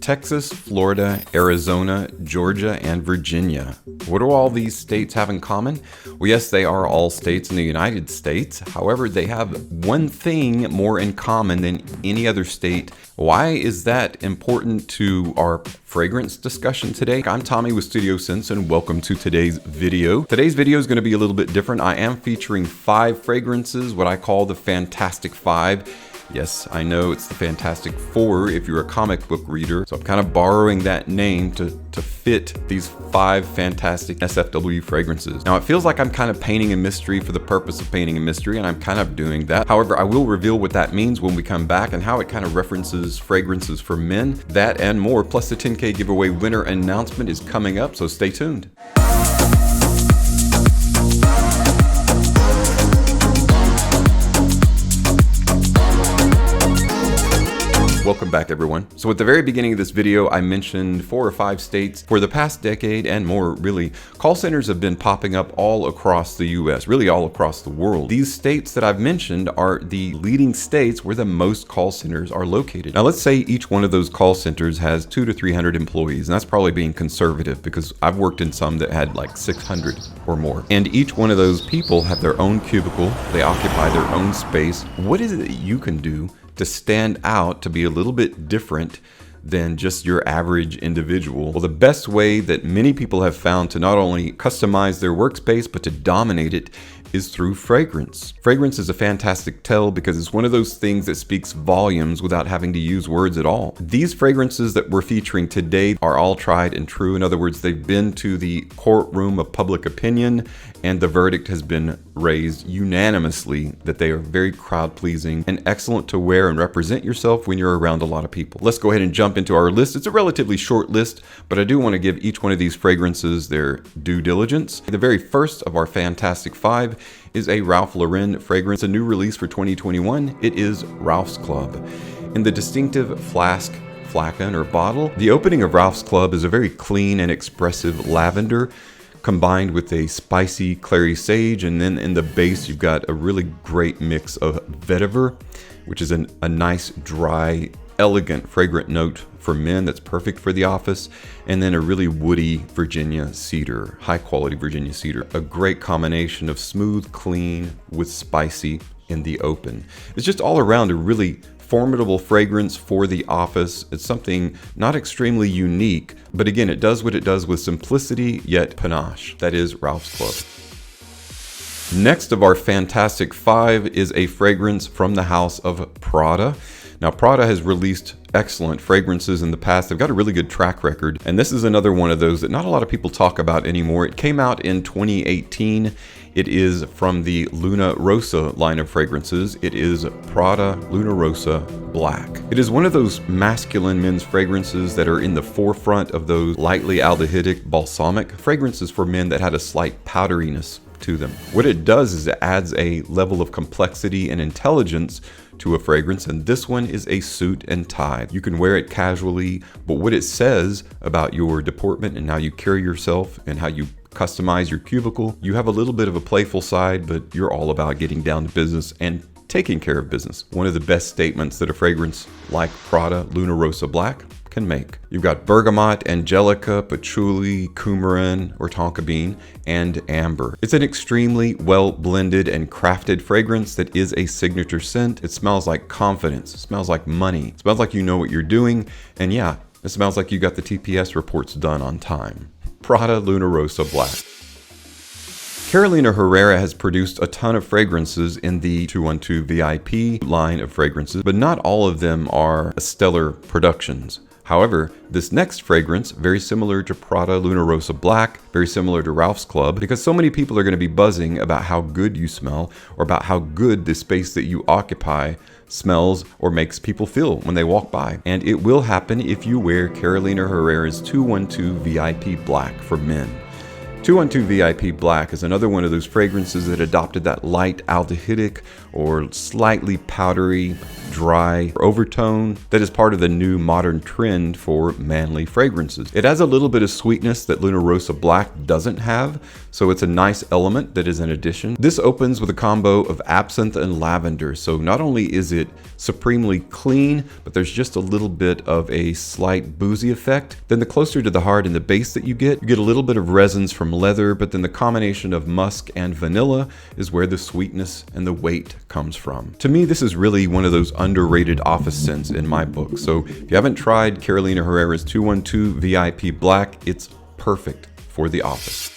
Texas, Florida, Arizona, Georgia, and Virginia. What do all these states have in common? Well, yes, they are all states in the United States. However, they have one thing more in common than any other state. Why is that important to our fragrance discussion today? I'm Tommy with Studio Sense and welcome to today's video. Today's video is going to be a little bit different. I am featuring 5 fragrances, what I call the Fantastic 5. Yes, I know it's the Fantastic Four if you're a comic book reader, so I'm kind of borrowing that name to fit these 5 fantastic SFW fragrances. Now, it feels like I'm kind of painting a mystery for the purpose of painting a mystery, and I'm kind of doing that. However, I will reveal what that means when we come back and how it kind of references fragrances for men. That and more, plus the 10K giveaway winner announcement is coming up, so stay tuned. Welcome back, everyone. So at the very beginning of this video, I mentioned 4 or 5 states. For the past decade and more, really, call centers have been popping up all across the US, really all across the world. These states that I've mentioned are the leading states where the most call centers are located. Now, let's say each one of those call centers has 200 to 300 employees, and that's probably being conservative because I've worked in some that had like 600 or more. And each one of those people have their own cubicle. They occupy their own space. What is it that you can do to stand out, to be a little bit different than just your average individual? Well, the best way that many people have found to not only customize their workspace, but to dominate it is through fragrance. Fragrance is a fantastic tell because it's one of those things that speaks volumes without having to use words at all. These fragrances that we're featuring today are all tried and true. In other words, they've been to the courtroom of public opinion and the verdict has been raised unanimously that they are very crowd-pleasing and excellent to wear and represent yourself when you're around a lot of people. Let's go ahead and jump into our list. It's a relatively short list, but I do want to give each one of these fragrances their due diligence. The very first of our Fantastic 5 is a Ralph Lauren fragrance, a new release for 2021. It is Ralph's Club. In the distinctive flask, flagon, or bottle, the opening of Ralph's Club is a very clean and expressive lavender combined with a spicy clary sage, and then in the base you've got a really great mix of vetiver, which is a nice dry elegant fragrant note for men that's perfect for the office, and then a really woody Virginia cedar, high quality Virginia cedar. A great combination of smooth, clean with spicy in the open. It's just all around a really formidable fragrance for the office. It's something not extremely unique, but again, it does what it does with simplicity yet panache. That is Ralph's Club. Next of our Fantastic 5 is a fragrance from the house of Prada. Now, Prada has released excellent fragrances in the past. They've got a really good track record, and this is another one of those that not a lot of people talk about anymore. It came out in 2018. It is from the Luna Rossa line of fragrances. It is Prada Luna Rossa Black. It is one of those masculine men's fragrances that are in the forefront of those lightly aldehydic balsamic fragrances for men that had a slight powderiness to them. What it does is it adds a level of complexity and intelligence to a fragrance, and this one is a suit and tie. You can wear it casually, but what it says about your deportment and how you carry yourself and how you customize your cubicle, you have a little bit of a playful side, but you're all about getting down to business and taking care of business. One of the best statements that a fragrance like Prada Luna Rossa Black can make. You've got bergamot, angelica, patchouli, coumarin or tonka bean, and amber. It's an extremely well blended and crafted fragrance that is a signature scent. It smells like confidence. It smells like money. It smells like you know what you're doing. And yeah, it smells like you got the TPS reports done on time. Prada Luna Rossa Black. Carolina Herrera has produced a ton of fragrances in the 212 VIP line of fragrances, but not all of them are stellar productions. However, this next fragrance, very similar to Prada Luna Rossa Black, very similar to Ralph's Club, because so many people are going to be buzzing about how good you smell or about how good the space that you occupy smells or makes people feel when they walk by. And it will happen if you wear Carolina Herrera's 212 VIP Black for men. 212 VIP Black is another one of those fragrances that adopted that light aldehydic or slightly powdery, dry overtone that is part of the new modern trend for manly fragrances. It has a little bit of sweetness that Luna Rossa Black doesn't have, so it's a nice element that is an addition. This opens with a combo of absinthe and lavender, so not only is it supremely clean, but there's just a little bit of a slight boozy effect. Then the closer to the heart and the base that you get a little bit of resins from leather, but then the combination of musk and vanilla is where the sweetness and the weight comes from. To me, this is really one of those underrated office scents in my book. So if you haven't tried Carolina Herrera's 212 VIP Black, it's perfect for the office.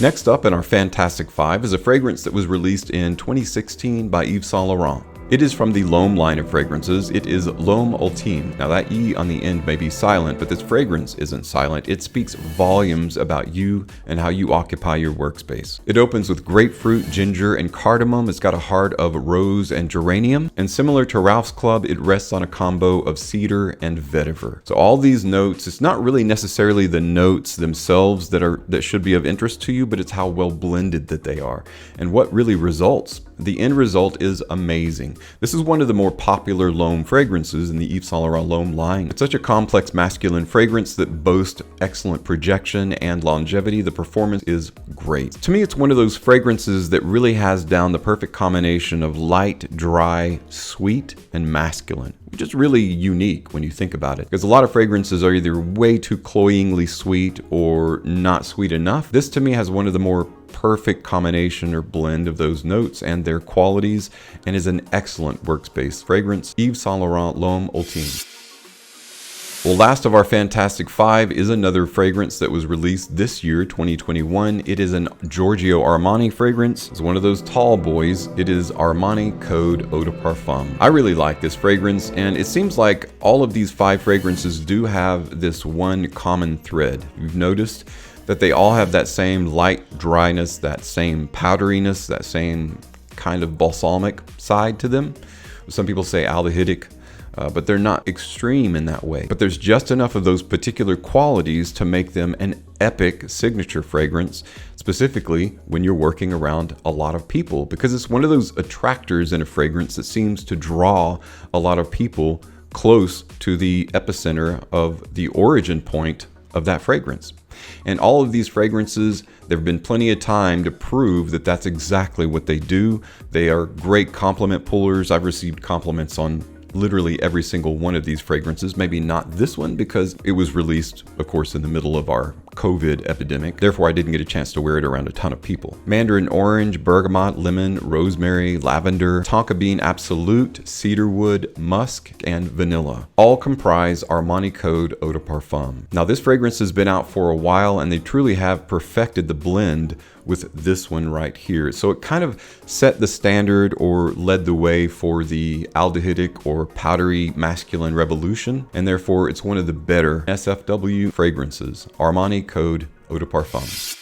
Next up in our Fantastic 5 is a fragrance that was released in 2016 by Yves Saint Laurent. It is from the L'Homme line of fragrances. It is L'Homme Ultime. Now that E on the end may be silent, but this fragrance isn't silent. It speaks volumes about you and how you occupy your workspace. It opens with grapefruit, ginger, and cardamom. It's got a heart of rose and geranium. And similar to Ralph's Club, it rests on a combo of cedar and vetiver. So all these notes, it's not really necessarily the notes themselves that should be of interest to you, but it's how well blended that they are. And what really results. The end result is amazing. This is one of the more popular L'Homme fragrances in the Yves Saint Laurent L'Homme line. It's such a complex masculine fragrance that boasts excellent projection and longevity. The performance is great. To me, it's one of those fragrances that really has down the perfect combination of light, dry, sweet, and masculine, which is really unique when you think about it. Because a lot of fragrances are either way too cloyingly sweet or not sweet enough. This to me has one of the more perfect combination or blend of those notes and their qualities, and is an excellent workspace fragrance. Yves Saint Laurent L'Homme Ultime. Well, last of our Fantastic 5 is another fragrance that was released this year, 2021. It is an Giorgio Armani fragrance. It's one of those tall boys. It is Armani Code Eau de Parfum. I really like this fragrance, and it seems like all of these 5 fragrances do have this one common thread. You've noticed that they all have that same light dryness, that same powderiness, that same kind of balsamic side to them. Some people say aldehydic, but they're not extreme in that way. But there's just enough of those particular qualities to make them an epic signature fragrance, specifically when you're working around a lot of people, because it's one of those attractors in a fragrance that seems to draw a lot of people close to the epicenter of the origin point of that fragrance. And all of these fragrances, there have been plenty of time to prove that that's exactly what they do. They are great compliment pullers. I've received compliments on literally every single one of these fragrances. Maybe not this one because it was released, of course, in the middle of our COVID epidemic. Therefore, I didn't get a chance to wear it around a ton of people. Mandarin orange, bergamot, lemon, rosemary, lavender, tonka bean absolute, cedarwood, musk, and vanilla. All comprise Armani Code Eau de Parfum. Now, this fragrance has been out for a while, and they truly have perfected the blend with this one right here. So it kind of set the standard or led the way for the aldehydic or powdery masculine revolution, and therefore it's one of the better SFW fragrances, Armani Code Eau de Parfum.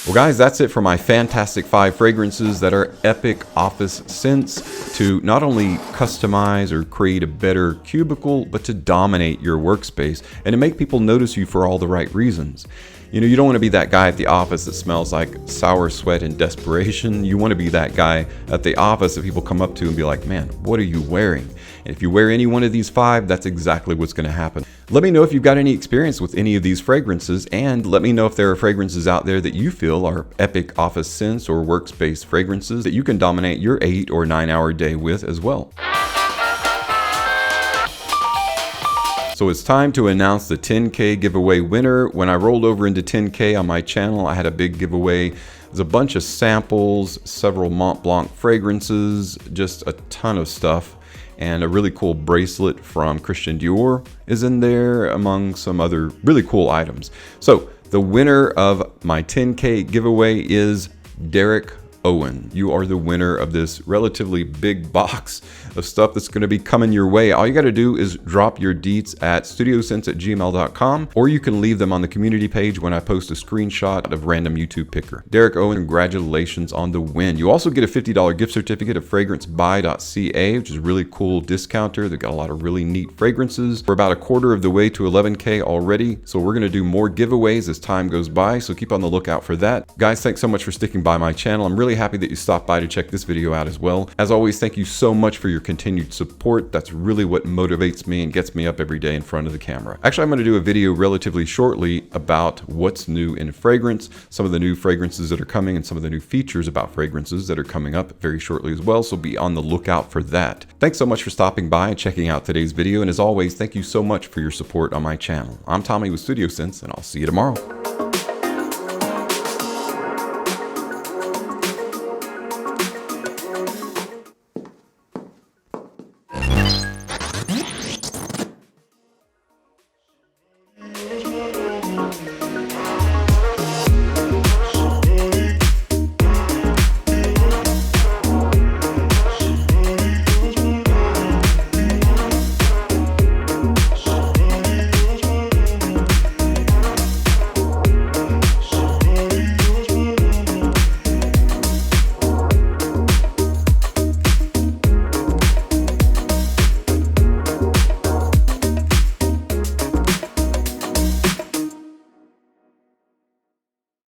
Well guys, that's it for my Fantastic 5 fragrances that are epic office scents to not only customize or create a better cubicle, but to dominate your workspace and to make people notice you for all the right reasons. You know, you don't want to be that guy at the office that smells like sour sweat and desperation. You want to be that guy at the office that people come up to and be like, man, what are you wearing? And if you wear any one of these 5, that's exactly what's going to happen. Let me know if you've got any experience with any of these fragrances, and let me know if there are fragrances out there that you feel are epic office scents or workspace fragrances that you can dominate your 8 or 9 hour day with as well. So it's time to announce the 10K giveaway winner. When I rolled over into 10K on my channel, I had a big giveaway. There's a bunch of samples, several Mont Blanc fragrances, just a ton of stuff. And a really cool bracelet from Christian Dior is in there, among some other really cool items. So the winner of my 10K giveaway is Derek Owen. You are the winner of this relatively big box of stuff that's going to be coming your way. All you got to do is drop your deets at studioscents@gmail.com, or you can leave them on the community page when I post a screenshot of random YouTube picker. Derek Owen, congratulations on the win. You also get a $50 gift certificate of FragranceBuy.ca, which is a really cool discounter. They've got a lot of really neat fragrances. We're about a quarter of the way to 11K already, so we're going to do more giveaways as time goes by, so keep on the lookout for that. Guys, thanks so much for sticking by my channel. I'm really really happy that you stopped by to check this video out as well. As always, thank you so much for your continued support. That's really what motivates me and gets me up every day in front of the camera. Actually, I'm going to do a video relatively shortly about what's new in fragrance, some of the new fragrances that are coming, and some of the new features about fragrances that are coming up very shortly as well, so be on the lookout for that. Thanks so much for stopping by and checking out today's video, and as always, thank you so much for your support on my channel. I'm Tommy with Studio Sense, and I'll see you tomorrow.